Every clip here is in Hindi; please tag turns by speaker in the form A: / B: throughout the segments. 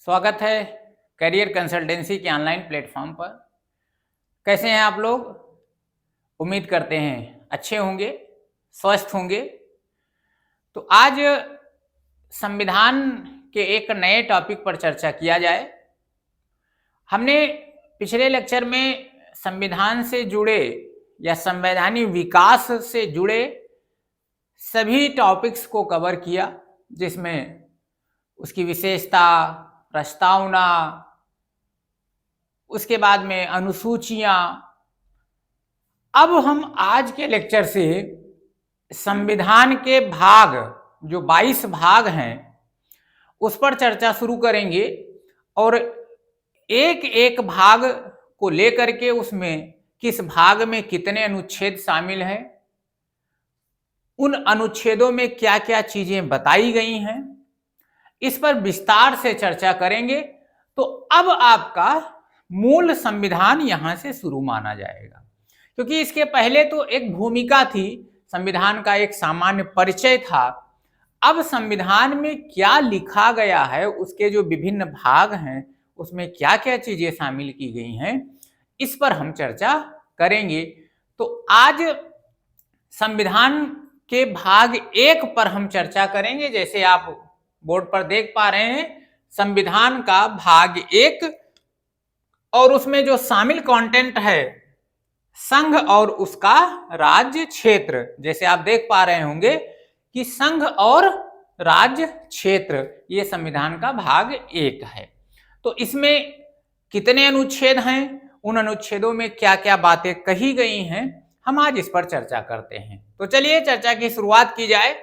A: स्वागत है करियर कंसल्टेंसी के ऑनलाइन प्लेटफॉर्म पर। कैसे हैं आप लोग? उम्मीद करते हैं अच्छे होंगे, स्वस्थ होंगे। तो आज संविधान के एक नए टॉपिक पर चर्चा किया जाए। हमने पिछले लेक्चर में संविधान से जुड़े या संवैधानिक विकास से जुड़े सभी टॉपिक्स को कवर किया, जिसमें उसकी विशेषता, प्रस्तावना, उसके बाद में अनुसूचियां। अब हम आज के लेक्चर से संविधान के भाग, जो 22 भाग हैं, उस पर चर्चा शुरू करेंगे और एक एक भाग को लेकर के उसमें किस भाग में कितने अनुच्छेद शामिल हैं, उन अनुच्छेदों में क्या क्या चीजें बताई गई हैं, इस पर विस्तार से चर्चा करेंगे। तो अब आपका मूल संविधान यहां से शुरू माना जाएगा, क्योंकि इसके पहले तो एक भूमिका थी, संविधान का एक सामान्य परिचय था। अब संविधान में क्या लिखा गया है, उसके जो विभिन्न भाग हैं, उसमें क्या क्या चीजें शामिल की गई हैं, इस पर हम चर्चा करेंगे। तो आज संविधान के भाग 1 पर हम चर्चा करेंगे। जैसे आप बोर्ड पर देख पा रहे हैं, संविधान का भाग 1, और उसमें जो शामिल कंटेंट है, संघ और उसका राज्य क्षेत्र। जैसे आप देख पा रहे होंगे कि संघ और राज्य क्षेत्र, ये संविधान का भाग 1 है। तो इसमें कितने अनुच्छेद हैं, उन अनुच्छेदों में क्या क्या बातें कही गई हैं, हम आज इस पर चर्चा करते हैं। तो चलिए चर्चा की शुरुआत की जाए।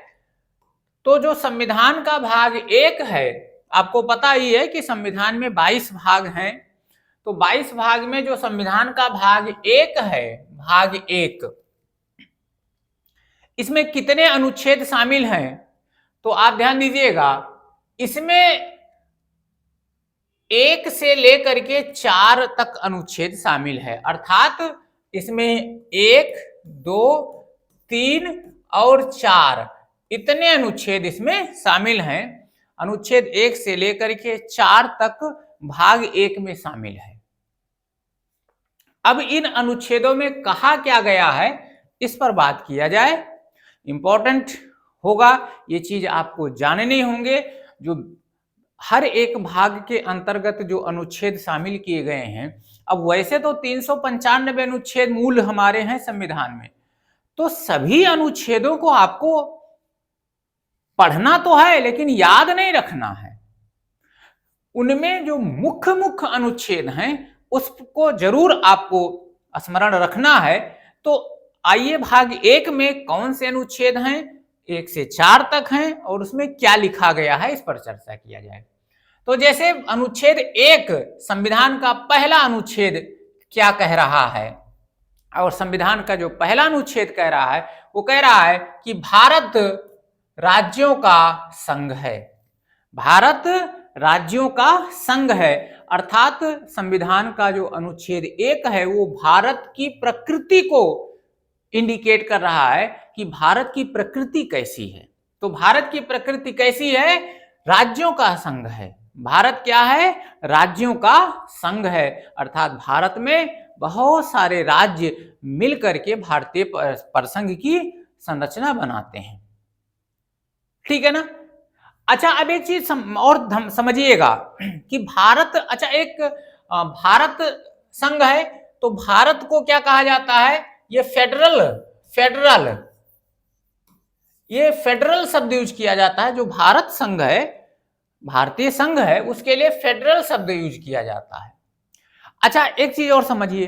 A: तो जो संविधान का भाग 1 है, आपको पता ही है कि संविधान में 22 भाग हैं। तो 22 भाग में जो संविधान का भाग 1 है, भाग 1, इसमें कितने अनुच्छेद शामिल हैं? तो आप ध्यान दीजिएगा, इसमें 1 से लेकर के 4 तक अनुच्छेद शामिल है। अर्थात इसमें 1, 2, 3 और 4 इतने अनुच्छेद इसमें शामिल हैं। अनुच्छेद 1 से लेकर के 4 तक भाग 1 में शामिल है। अब इन अनुच्छेदों में कहा क्या गया है, इस पर बात किया जाए। इंपॉर्टेंट होगा, ये चीज आपको जानने होंगे। जो हर एक भाग के अंतर्गत जो अनुच्छेद शामिल किए गए हैं, अब वैसे तो 395 अनुच्छेद मूल हमारे हैं संविधान में, तो सभी अनुच्छेदों को आपको पढ़ना तो है, लेकिन याद नहीं रखना है। उनमें जो मुख्य मुख्य अनुच्छेद हैं, उसको जरूर आपको स्मरण रखना है। तो आइए भाग 1 में कौन से अनुच्छेद हैं, 1 से 4 तक हैं, और उसमें क्या लिखा गया है, इस पर चर्चा किया जाए। तो जैसे अनुच्छेद 1, संविधान का पहला अनुच्छेद क्या कह रहा है, और संविधान का जो पहला अनुच्छेद कह रहा है, वो कह रहा है कि भारत राज्यों का संघ है। भारत राज्यों का संघ है। अर्थात संविधान का जो अनुच्छेद 1 है, वो भारत की प्रकृति को इंडिकेट कर रहा है कि भारत की प्रकृति कैसी है। तो भारत की प्रकृति कैसी है? राज्यों का संघ है। भारत क्या है? राज्यों का संघ है। अर्थात भारत में बहुत सारे राज्य मिलकर के भारतीय प्रसंघ की संरचना बनाते हैं। ठीक है ना? अच्छा, अब एक चीज और समझिएगा कि भारत, अच्छा, एक भारत संघ है, तो भारत को क्या कहा जाता है? ये फेडरल शब्द यूज किया जाता है। जो भारत संघ है, भारतीय संघ है, उसके लिए फेडरल शब्द यूज किया जाता है। अच्छा, एक चीज और समझिए,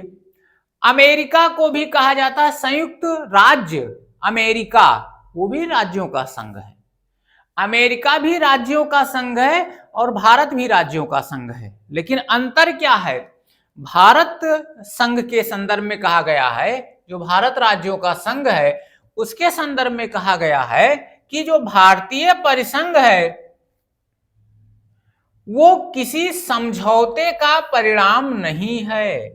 A: अमेरिका को भी कहा जाता है संयुक्त राज्य अमेरिका, वो भी राज्यों का संघ है। अमेरिका भी राज्यों का संघ है और भारत भी राज्यों का संघ है, लेकिन अंतर क्या है? भारत संघ के संदर्भ में कहा गया है, जो भारत राज्यों का संघ है, उसके संदर्भ में कहा गया है कि जो भारतीय परिसंघ है, वो किसी समझौते का परिणाम नहीं है।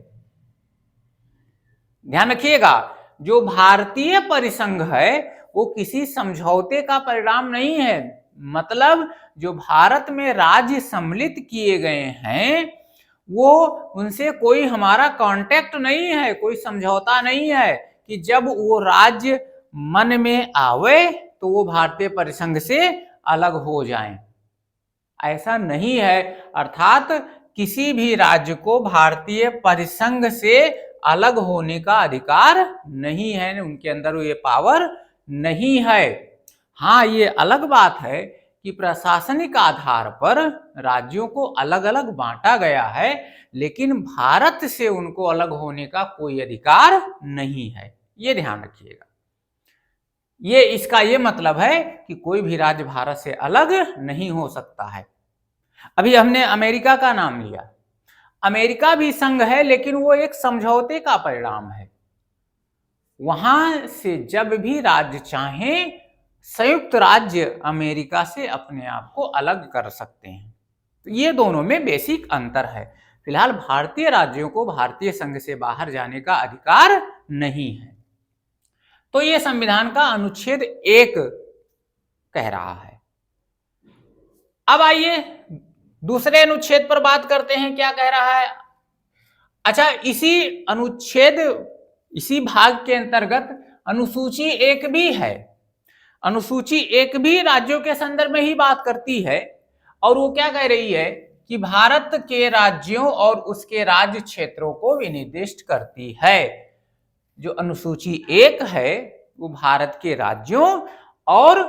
A: ध्यान रखिएगा, जो भारतीय परिसंघ है, वो किसी समझौते का परिणाम नहीं है। मतलब जो भारत में राज्य सम्मिलित किए गए हैं वो उनसे कोई हमारा कांटेक्ट नहीं है, कोई समझौता नहीं है कि जब वो राज्य मन में आवे तो वो भारतीय परिसंघ से अलग हो जाएं। ऐसा नहीं है। अर्थात किसी भी राज्य को भारतीय परिसंघ से अलग होने का अधिकार नहीं है, उनके अंदर ये पावर नहीं है। हाँ, ये अलग बात है कि प्रशासनिक आधार पर राज्यों को अलग अलग बांटा गया है, लेकिन भारत से उनको अलग होने का कोई अधिकार नहीं है। ये ध्यान रखिएगा। इसका ये मतलब है कि कोई भी राज्य भारत से अलग नहीं हो सकता है। अभी हमने अमेरिका का नाम लिया। अमेरिका भी संघ है, लेकिन वो एक समझौते का परिणाम है। वहां से जब भी राज्य चाहें संयुक्त राज्य अमेरिका से अपने आप को अलग कर सकते हैं। तो ये दोनों में बेसिक अंतर है। फिलहाल भारतीय राज्यों को भारतीय संघ से बाहर जाने का अधिकार नहीं है। तो ये संविधान का अनुच्छेद 1 कह रहा है। अब आइए दूसरे अनुच्छेद पर बात करते हैं, क्या कह रहा है। अच्छा, इसी भाग के अंतर्गत अनुसूची 1 भी है। अनुसूची 1 भी राज्यों के संदर्भ में ही बात करती है, और वो क्या कह रही है कि भारत के राज्यों और उसके राज्य क्षेत्रों को विनिर्दिष्ट करती है। जो अनुसूची 1 है वो भारत के राज्यों और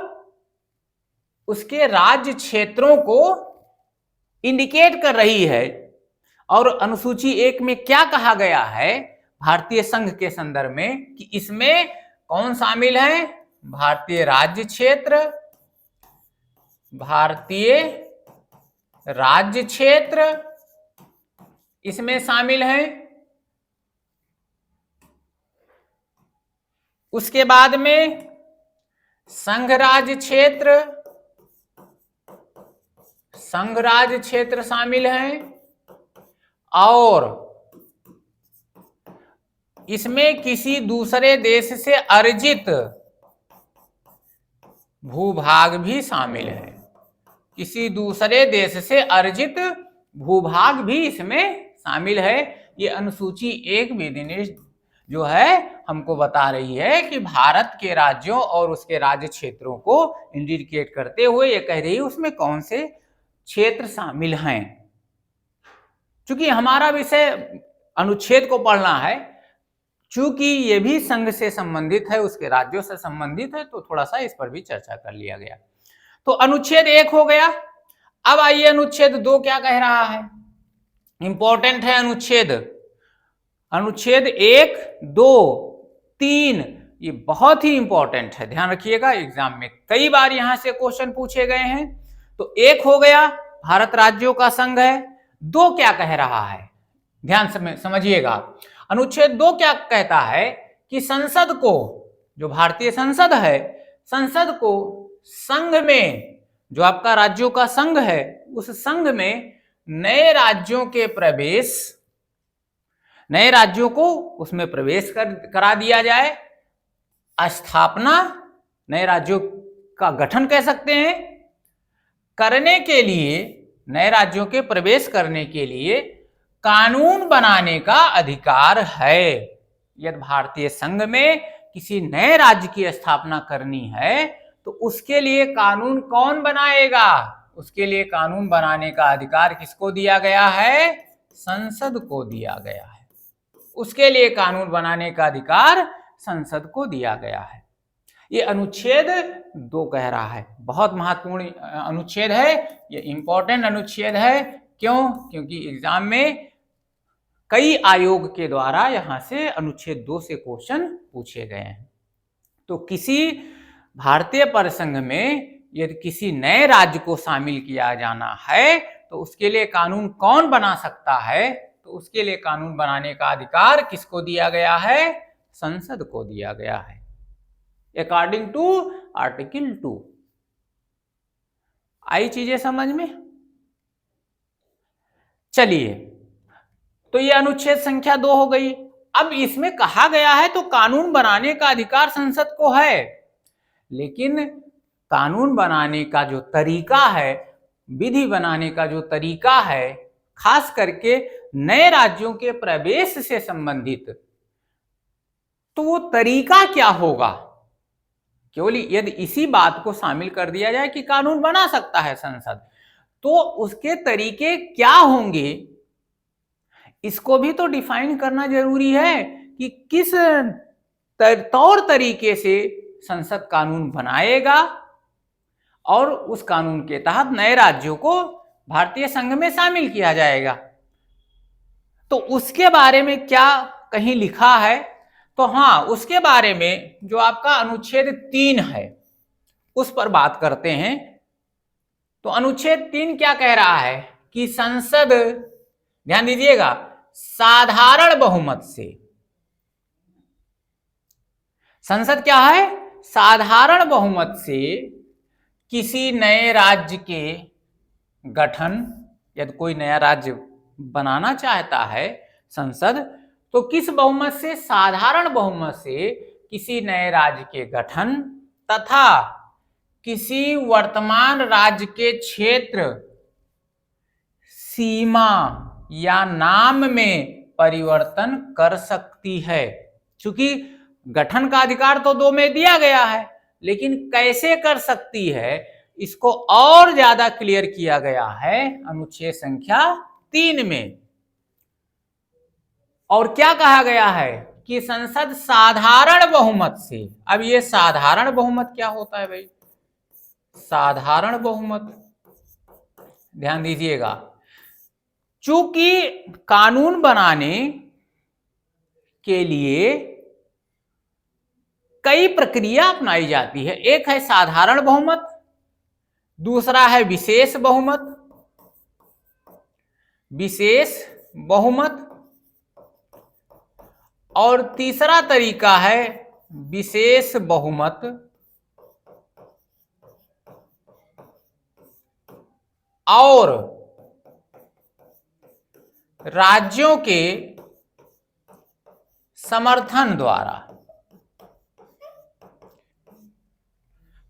A: उसके राज्य क्षेत्रों को इंडिकेट कर रही है। और अनुसूची 1 में क्या कहा गया है भारतीय संघ के संदर्भ में कि इसमें कौन शामिल है, भारतीय राज्य क्षेत्र, भारतीय राज्य क्षेत्र इसमें शामिल है। उसके बाद में संघ राज्य क्षेत्र शामिल है, और इसमें किसी दूसरे देश से अर्जित भूभाग भी शामिल है। किसी दूसरे देश से अर्जित भूभाग भी इसमें शामिल है। ये अनुसूची 1 विनिर्देश जो है हमको बता रही है कि भारत के राज्यों और उसके राज्य क्षेत्रों को इंडिकेट करते हुए ये कह रही है उसमें कौन से क्षेत्र शामिल हैं। चूंकि हमारा विषय अनुच्छेद को पढ़ना है, चूंकि ये भी संघ से संबंधित है, उसके राज्यों से संबंधित है, तो थोड़ा सा इस पर भी चर्चा कर लिया गया। तो अनुच्छेद 1 हो गया। अब आइए अनुच्छेद 2 क्या कह रहा है। इंपॉर्टेंट है अनुच्छेद 1, 2, 3 ये बहुत ही इंपॉर्टेंट है, ध्यान रखिएगा। एग्जाम में कई बार यहां से क्वेश्चन पूछे गए हैं। तो 1 हो गया, भारत राज्यों का संघ है। 2 क्या कह रहा है, ध्यान से समझिएगा। अनुच्छेद 2 क्या कहता है कि संसद को, जो भारतीय संसद है, संसद को संघ में, जो आपका राज्यों का संघ है, उस संघ में नए राज्यों को उसमें प्रवेश करा दिया जाए। स्थापना, नए राज्यों का गठन कह सकते हैं, करने के लिए, नए राज्यों के प्रवेश करने के लिए कानून बनाने का अधिकार है। यदि भारतीय संघ में किसी नए राज्य की स्थापना करनी है तो उसके लिए कानून कौन बनाएगा, उसके लिए कानून बनाने का अधिकार किसको दिया गया है, संसद को दिया गया है। उसके लिए कानून बनाने का अधिकार संसद को दिया गया है। ये अनुच्छेद 2 कह रहा है। बहुत महत्वपूर्ण अनुच्छेद है, ये इंपॉर्टेंट अनुच्छेद है। क्यों? क्योंकि एग्जाम में कई आयोग के द्वारा यहां से अनुच्छेद 2 से क्वेश्चन पूछे गए हैं। तो किसी भारतीय परिसंघ में यदि किसी नए राज्य को शामिल किया जाना है तो उसके लिए कानून कौन बना सकता है, तो उसके लिए कानून बनाने का अधिकार किसको दिया गया है, संसद को दिया गया है, अकॉर्डिंग टू आर्टिकल 2। आई चीजें समझ में? चलिए, तो ये अनुच्छेद संख्या 2 हो गई। अब इसमें कहा गया है तो कानून बनाने का अधिकार संसद को है, लेकिन कानून बनाने का जो तरीका है, विधि बनाने का जो तरीका है, खास करके नए राज्यों के प्रवेश से संबंधित, तो वो तरीका क्या होगा। केवल यदि इसी बात को शामिल कर दिया जाए कि कानून बना सकता है संसद, तो उसके तरीके क्या होंगे, इसको भी तो डिफाइन करना जरूरी है कि किस तौर तरीके से संसद कानून बनाएगा और उस कानून के तहत नए राज्यों को भारतीय संघ में शामिल किया जाएगा। तो उसके बारे में क्या कहीं लिखा है, तो हाँ, उसके बारे में जो आपका अनुच्छेद 3 है उस पर बात करते हैं। तो अनुच्छेद 3 क्या कह रहा है कि संसद, ध्यान दीजिएगा, साधारण बहुमत से, संसद क्या है, साधारण बहुमत से किसी नए राज्य के गठन, यदि कोई नया राज्य बनाना चाहता है संसद, तो किस बहुमत से, साधारण बहुमत से किसी नए राज्य के गठन तथा किसी वर्तमान राज्य के क्षेत्र, सीमा या नाम में परिवर्तन कर सकती है। क्योंकि गठन का अधिकार तो 2 में दिया गया है, लेकिन कैसे कर सकती है इसको और ज्यादा क्लियर किया गया है अनुच्छेद संख्या 3 में। और क्या कहा गया है कि संसद साधारण बहुमत से, अब ये साधारण बहुमत क्या होता है भाई, साधारण बहुमत, ध्यान दीजिएगा, चूंकि कानून बनाने के लिए कई प्रक्रिया अपनाई जाती है। एक है साधारण बहुमत, दूसरा है विशेष बहुमत, विशेष बहुमत, और तीसरा तरीका है विशेष बहुमत और राज्यों के समर्थन द्वारा।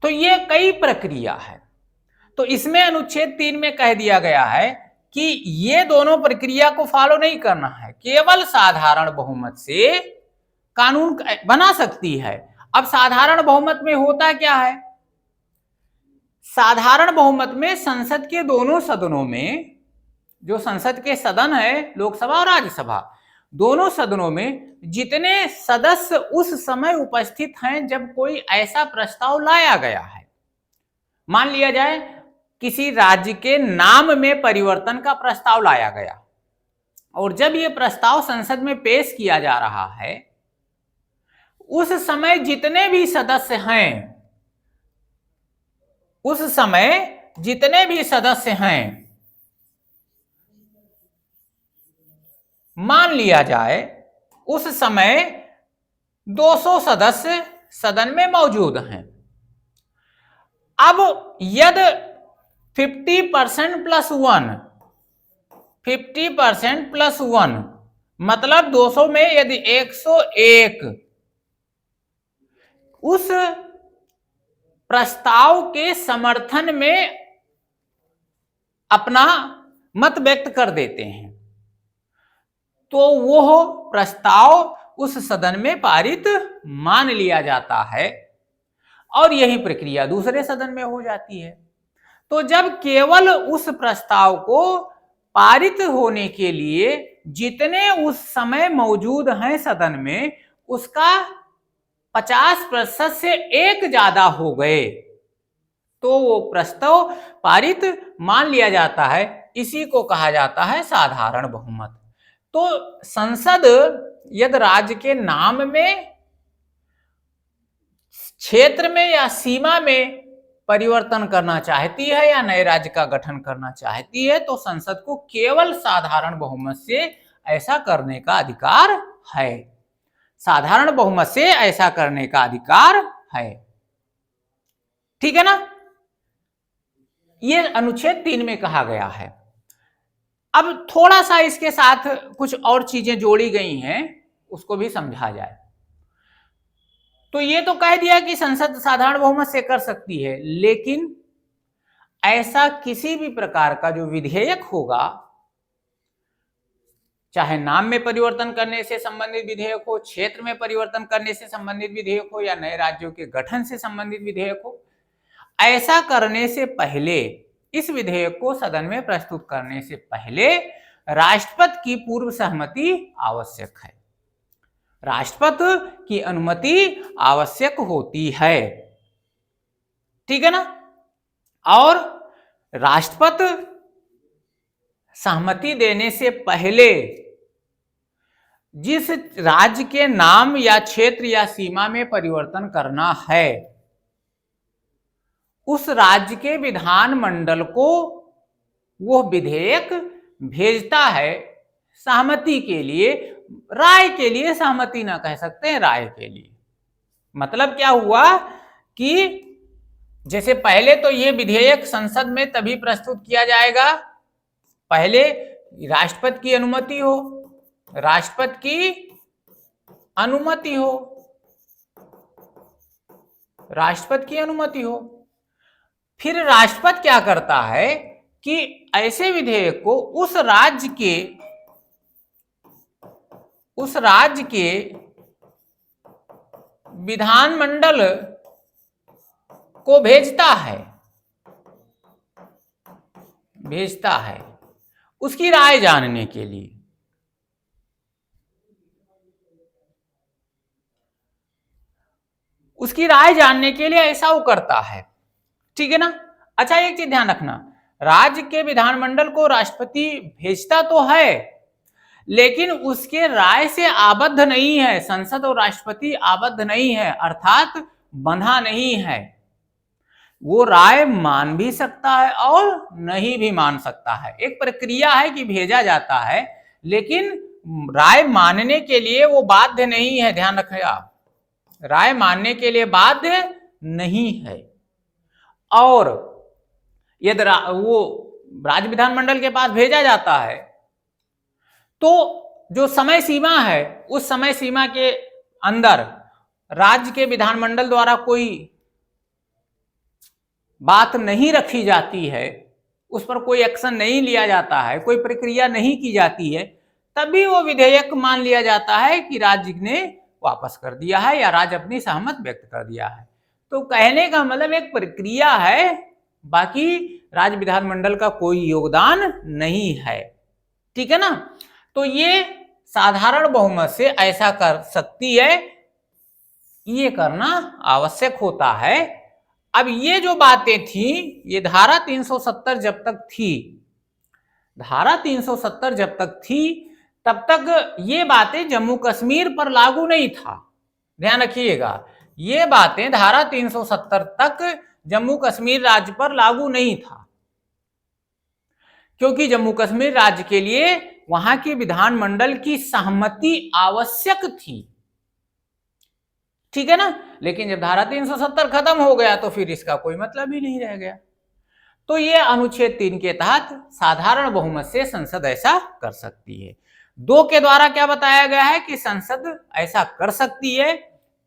A: तो ये कई प्रक्रिया है। तो इसमें अनुच्छेद 3 में कह दिया गया है कि ये दोनों प्रक्रिया को फॉलो नहीं करना है, केवल साधारण बहुमत से कानून बना सकती है। अब साधारण बहुमत में होता क्या है, साधारण बहुमत में संसद के दोनों सदनों में, जो संसद के सदन है लोकसभा और राज्यसभा, दोनों सदनों में जितने सदस्य उस समय उपस्थित हैं जब कोई ऐसा प्रस्ताव लाया गया है, मान लिया जाए किसी राज्य के नाम में परिवर्तन का प्रस्ताव लाया गया, और जब यह प्रस्ताव संसद में पेश किया जा रहा है, उस समय जितने भी सदस्य हैं, उस समय जितने भी सदस्य हैं, मान लिया जाए उस समय 200 सदस्य सदन में मौजूद हैं। अब यदि 50% प्लस 1, 50% प्लस 1 मतलब 200 में यदि 101 उस प्रस्ताव के समर्थन में अपना मत व्यक्त कर देते हैं, तो वो प्रस्ताव उस सदन में पारित मान लिया जाता है और यही प्रक्रिया दूसरे सदन में हो जाती है। तो जब केवल उस प्रस्ताव को पारित होने के लिए जितने उस समय मौजूद हैं सदन में, उसका 50% से एक ज्यादा हो गए, तो वो प्रस्ताव पारित मान लिया जाता है। इसी को कहा जाता है साधारण बहुमत। तो संसद यदि राज्य के नाम में, क्षेत्र में या सीमा में परिवर्तन करना चाहती है या नए राज्य का गठन करना चाहती है, तो संसद को केवल साधारण बहुमत से ऐसा करने का अधिकार है, साधारण बहुमत से ऐसा करने का अधिकार है। ठीक है ना, यह अनुच्छेद 3 में कहा गया है। अब थोड़ा सा इसके साथ कुछ और चीजें जोड़ी गई हैं, उसको भी समझा जाए। तो ये तो कह दिया कि संसद साधारण बहुमत से कर सकती है, लेकिन ऐसा किसी भी प्रकार का जो विधेयक होगा, चाहे नाम में परिवर्तन करने से संबंधित विधेयक हो, क्षेत्र में परिवर्तन करने से संबंधित विधेयक हो, या नए राज्यों के गठन से संबंधित विधेयक हो, ऐसा करने से पहले, इस विधेयक को सदन में प्रस्तुत करने से पहले राष्ट्रपति की पूर्व सहमति आवश्यक है। राष्ट्रपति की अनुमति आवश्यक होती है, ठीक है ना। और राष्ट्रपति सहमति देने से पहले जिस राज्य के नाम या क्षेत्र या सीमा में परिवर्तन करना है, उस राज्य के विधानमंडल को वो विधेयक भेजता है सहमति के लिए, राय के लिए, सहमति ना कह सकते हैं, राय के लिए। मतलब क्या हुआ कि जैसे पहले तो ये विधेयक संसद में तभी प्रस्तुत किया जाएगा, पहले राष्ट्रपति की अनुमति हो, राष्ट्रपति की अनुमति हो, राष्ट्रपति की अनुमति हो। फिर राष्ट्रपति क्या करता है कि ऐसे विधेयक को उस राज्य के विधानमंडल को भेजता है उसकी राय जानने के लिए। उसकी राय जानने के लिए ऐसा वो करता है, ठीक है ना। अच्छा, एक चीज ध्यान रखना, राज्य के विधानमंडल को राष्ट्रपति भेजता तो है, लेकिन उसके राय से आबद्ध नहीं है, संसद और राष्ट्रपति आबद्ध नहीं है, अर्थात बंधा नहीं है। वो राय मान भी सकता है और नहीं भी मान सकता है। एक प्रक्रिया है कि भेजा जाता है, लेकिन राय मानने के लिए वो बाध्य नहीं है, ध्यान रखें आप, राय मानने के लिए बाध्य नहीं है। और यदि वो राज्य विधानमंडल के पास भेजा जाता है तो जो समय सीमा है, उस समय सीमा के अंदर राज्य के विधानमंडल द्वारा कोई बात नहीं रखी जाती है, उस पर कोई एक्शन नहीं लिया जाता है, कोई प्रक्रिया नहीं की जाती है, तभी वो विधेयक मान लिया जाता है कि राज्य ने वापस कर दिया है या राज्य अपनी सहमति व्यक्त कर दिया है। तो कहने का मतलब एक प्रक्रिया है, बाकी राज्य विधानमंडल का कोई योगदान नहीं है, ठीक है ना। तो ये साधारण बहुमत से ऐसा कर सकती है, ये करना आवश्यक होता है। अब ये जो बातें थी, ये धारा 370 जब तक थी, धारा 370 जब तक थी तब तक ये बातें जम्मू कश्मीर पर लागू नहीं था, ध्यान रखिएगा। ये बातें धारा 370 तक जम्मू कश्मीर राज्य पर लागू नहीं था, क्योंकि जम्मू कश्मीर राज्य के लिए वहां के विधानमंडल की सहमति आवश्यक थी, ठीक है ना। लेकिन जब धारा 370 खत्म हो गया तो फिर इसका कोई मतलब ही नहीं रह गया। तो ये अनुच्छेद 3 के तहत साधारण बहुमत से संसद ऐसा कर सकती है। 2 के द्वारा क्या बताया गया है कि संसद ऐसा कर सकती है,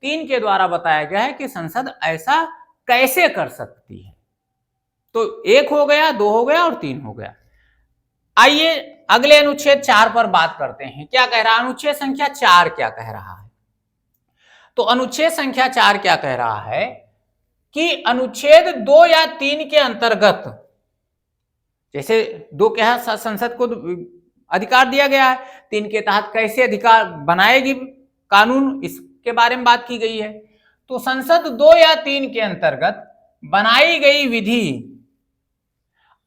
A: 3 के द्वारा बताया गया है कि संसद ऐसा कैसे कर सकती है। तो 1 हो गया, 2 हो गया और 3 हो गया। आइए अगले अनुच्छेद 4 पर बात करते हैं। क्या कह रहा है अनुच्छेद संख्या 4? क्या कह रहा है? तो अनुच्छेद संख्या 4 क्या कह रहा है कि अनुच्छेद 2 या 3 के अंतर्गत, जैसे 2 के तहत संसद को अधिकार दिया गया है, 3 के तहत कैसे अधिकार बनाएगी कानून, इसके बारे में बात की गई है। तो संसद 2 या 3 के अंतर्गत बनाई गई विधि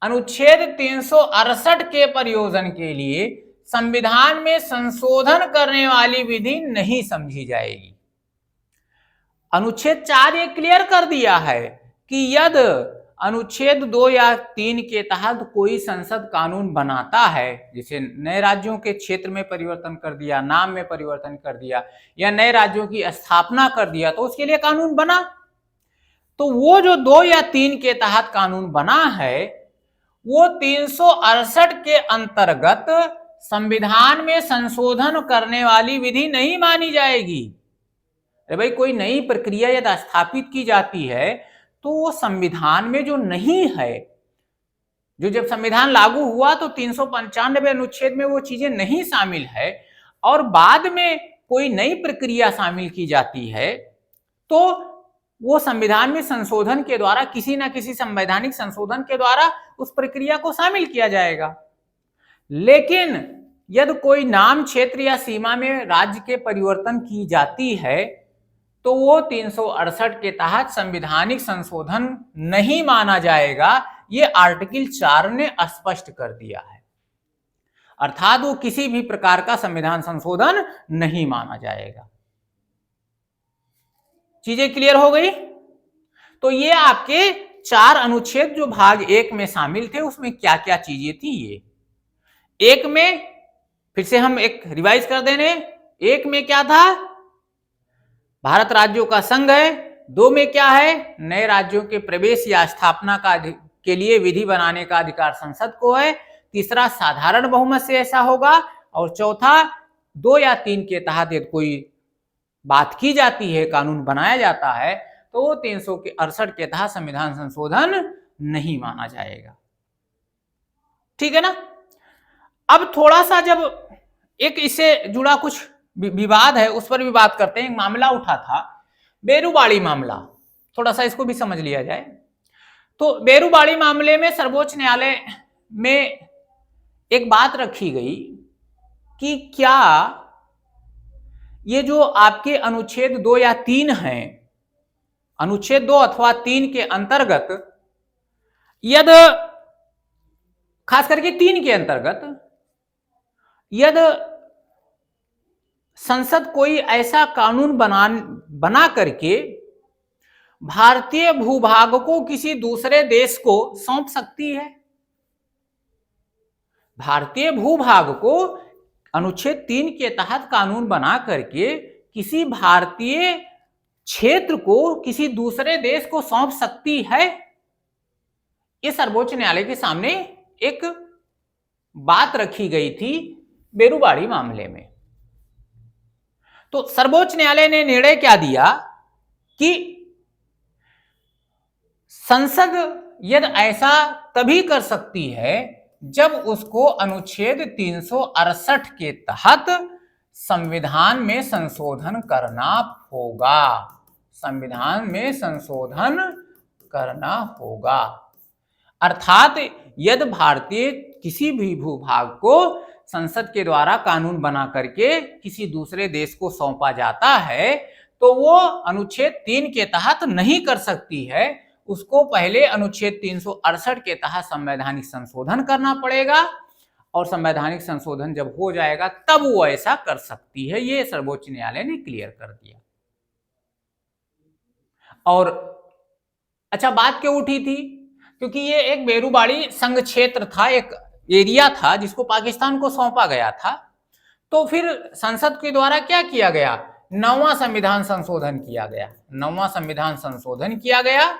A: अनुच्छेद 368 के प्रयोजन के लिए संविधान में संशोधन करने वाली विधि नहीं समझी जाएगी। अनुच्छेद 4 ये क्लियर कर दिया है कि यदि अनुच्छेद 2 या 3 के तहत कोई संसद कानून बनाता है, जैसे नए राज्यों के क्षेत्र में परिवर्तन कर दिया, नाम में परिवर्तन कर दिया, या नए राज्यों की स्थापना कर दिया, तो उसके लिए कानून बना। तो वो जो 2 या 3 के तहत कानून बना है, वो 368 के अंतर्गत संविधान में संशोधन करने वाली विधि नहीं मानी जाएगी। अरे भाई कोई नई प्रक्रिया यदि स्थापित की जाती है तो वो संविधान में जो नहीं है, जो जब संविधान लागू हुआ तो 395 अनुच्छेद में वो चीजें नहीं शामिल है, और बाद में कोई नई प्रक्रिया शामिल की जाती है तो वो संविधान में संशोधन के द्वारा, किसी ना किसी संवैधानिक संशोधन के द्वारा उस प्रक्रिया को शामिल किया जाएगा। लेकिन यदि कोई नाम, क्षेत्र या सीमा में राज्य के परिवर्तन की जाती है तो वो 368 के तहत संवैधानिक संशोधन नहीं माना जाएगा। ये आर्टिकल 4 ने स्पष्ट कर दिया है, अर्थात वो किसी भी प्रकार का संविधान संशोधन नहीं माना जाएगा। चीजें क्लियर हो गई? तो ये आपके 4 अनुच्छेद जो भाग 1 में शामिल थे उसमें क्या क्या चीजें थी। ये एक में फिर से हम एक रिवाइज कर देने, एक में क्या था, भारत राज्यों का संघ है। 2 में क्या है, नए राज्यों के प्रवेश या स्थापना के लिए विधि बनाने का अधिकार संसद को है। तीसरा, साधारण बहुमत से ऐसा होगा। और चौथा, 2 या 3 के तहत यदि कोई बात की जाती है, कानून बनाया जाता है तो वो 368 के तहत संविधान संशोधन नहीं माना जाएगा। ठीक है ना? अब थोड़ा सा जब एक इससे जुड़ा कुछ विवाद है उस पर भी बात करते हैं। एक मामला उठा था, बेरुबाड़ी मामला, थोड़ा सा इसको भी समझ लिया जाए। तो बेरुबाड़ी मामले में सर्वोच्च न्यायालय में एक बात रखी गई कि क्या ये जो आपके अनुच्छेद 2 या 3 हैं, अनुच्छेद 2 अथवा 3 के अंतर्गत, यदि खास करके 3 के अंतर्गत यदि संसद कोई ऐसा कानून बना करके भारतीय भूभाग को किसी दूसरे देश को सौंप सकती है। भारतीय भूभाग को अनुच्छेद 3 के तहत कानून बना करके किसी भारतीय क्षेत्र को किसी दूसरे देश को सौंप सकती है। ये सर्वोच्च न्यायालय के सामने एक बात रखी गई थी बेरुबाड़ी मामले में। तो सर्वोच्च न्यायालय ने निर्णय क्या दिया कि संसद यदि ऐसा तभी कर सकती है जब उसको अनुच्छेद 368 के तहत संविधान में संशोधन करना होगा। संविधान में संशोधन करना होगा, अर्थात यदि भारतीय किसी भी भूभाग को संसद के द्वारा कानून बना करके किसी दूसरे देश को सौंपा जाता है तो वो अनुच्छेद 3 के तहत नहीं कर सकती है। उसको पहले अनुच्छेद 368 के तहत संवैधानिक संशोधन करना पड़ेगा, और संवैधानिक संशोधन जब हो जाएगा तब वो ऐसा कर सकती है। ये सर्वोच्च न्यायालय ने क्लियर कर दिया। और अच्छा, बात क्यों उठी थी? क्योंकि ये एक बेरुबाड़ी संघ क्षेत्र था, एक एरिया था जिसको पाकिस्तान को सौंपा गया था। तो फिर संसद के द्वारा क्या किया गया, 9वां संविधान संशोधन किया गया। 9वां संविधान संशोधन किया गया,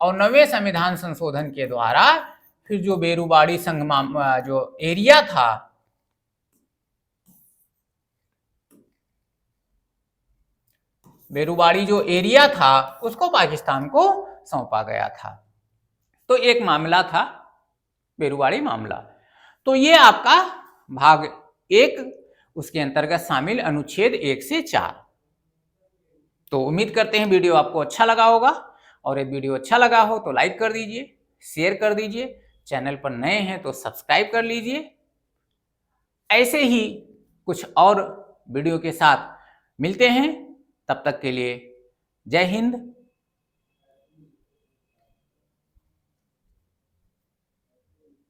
A: और 9वें संविधान संशोधन के द्वारा फिर जो बेरुबाड़ी संघ जो एरिया था, बेरुबाड़ी जो एरिया था उसको पाकिस्तान को सौंपा गया था। तो एक मामला था बेरुबाड़ी मामला। तो ये आपका भाग 1, उसके अंतर्गत शामिल अनुच्छेद 1 से 4। तो उम्मीद करते हैं वीडियो आपको अच्छा लगा होगा, और ये वीडियो अच्छा लगा हो तो लाइक कर दीजिए, शेयर कर दीजिए, चैनल पर नए हैं तो सब्सक्राइब कर लीजिए। ऐसे ही कुछ और वीडियो के साथ मिलते हैं, तब तक के लिए जय हिंद,